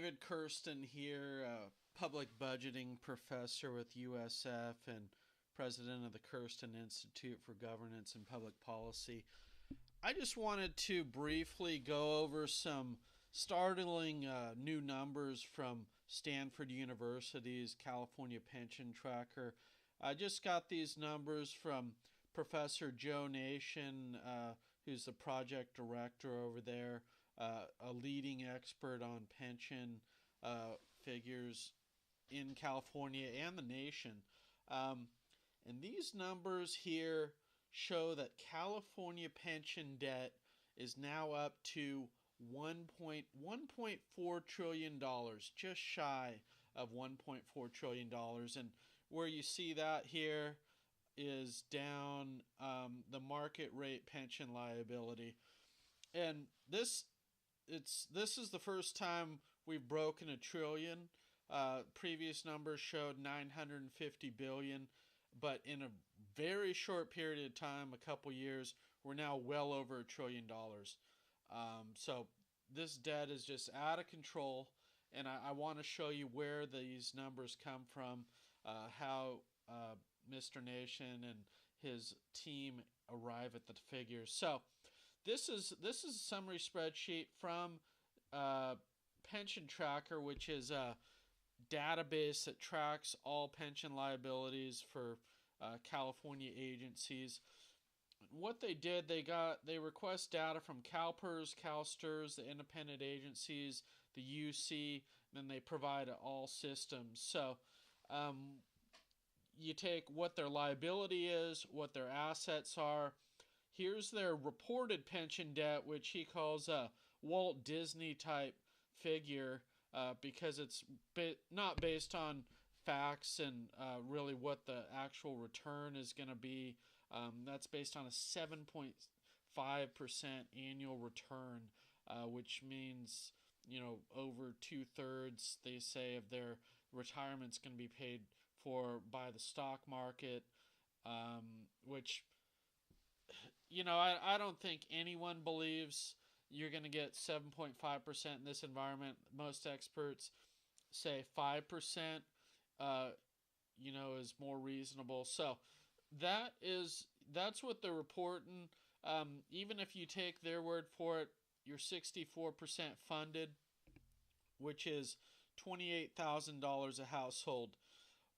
David Kirsten here, public budgeting professor with USF and president of the Kirsten Institute for Governance and Public Policy. I just wanted to briefly go over some startling new numbers from Stanford University's California Pension Tracker. I just got these numbers from Professor Joe Nation, who's the project director over there, a leading expert on pension figures in California and the nation. And these numbers here show that California pension debt is now up to $1.4 trillion, just shy of $1.4 trillion. And where you see that here is down the market rate pension liability. And this is the first time we've broken a trillion. Previous numbers showed 950 billion, but in a very short period of time, a couple years, we're now well over $1 trillion. So this debt is just out of control, and I want to show you where these numbers come from, how Mr. Nation and his team arrive at the figures. So this is a summary spreadsheet from Pension Tracker, which is a database that tracks all pension liabilities for California agencies. What they did, they request data from CalPERS, CalSTRS, the independent agencies, the UC, and then they provide all systems. So you take what their liability is, what their assets are. Here's their reported pension debt, which he calls a Walt Disney type figure because it's not based on facts and really what the actual return is going to be. That's based on a 7.5% annual return, which means, over 2/3, they say, of their retirement's going to be paid for by the stock market, which, I don't think anyone believes you're going to get 7.5% in this environment. Most experts say 5%, is more reasonable. So that's what they're reporting. Even if you take their word for it, you're 64% funded, which is $28,000 a household.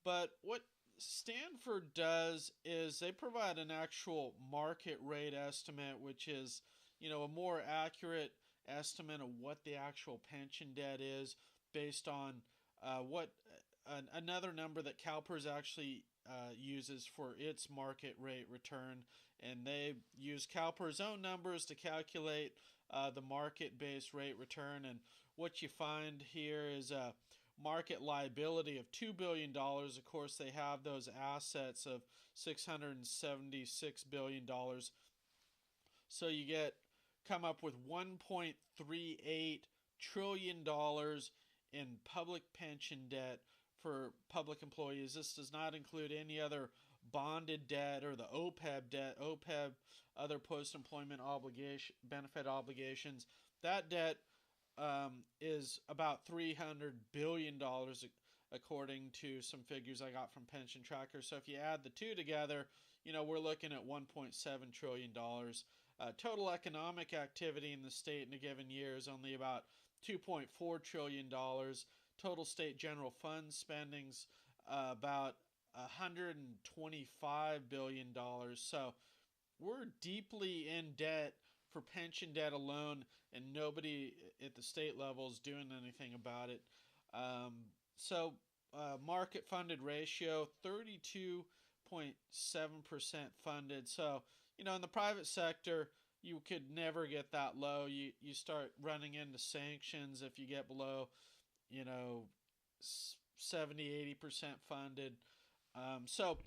But what Stanford does is they provide an actual market rate estimate, which is, a more accurate estimate of what the actual pension debt is based on another number that CalPERS actually uses for its market rate return, and they use CalPERS' own numbers to calculate the market-based rate return. And what you find here is a market liability of $2 billion. Of course, they have those assets of $676 billion. So you come up with $1.38 trillion in public pension debt for public employees. This does not include any other bonded debt or the OPEB debt, other post-employment benefit obligations. That debt is about $300 billion according to some figures I got from Pension Tracker. So if you add the two together, we're looking at $1.7 trillion. Total economic activity in the state in a given year is only about $2.4 trillion. Total state general fund spending's about $125 billion. So we're deeply in debt for pension debt alone, and nobody at the state level is doing anything about it. Market funded ratio, 32.7% funded. So, in the private sector, you could never get that low. You start running into sanctions if you get below, 70-80% funded. So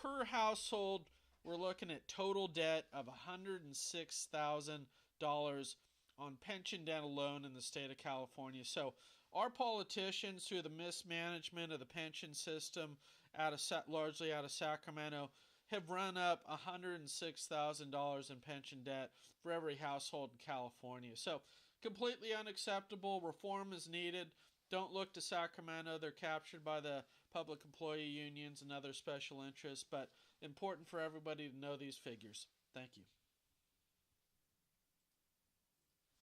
per household, we're looking at total debt of $106,000 on pension debt alone in the state of California. So our politicians, through the mismanagement of the pension system largely out of Sacramento, have run up $106,000 in pension debt for every household in California. So completely unacceptable. Reform is needed. Don't look to Sacramento. They're captured by the public employee unions and other special interests, but important for everybody to know these figures. Thank you.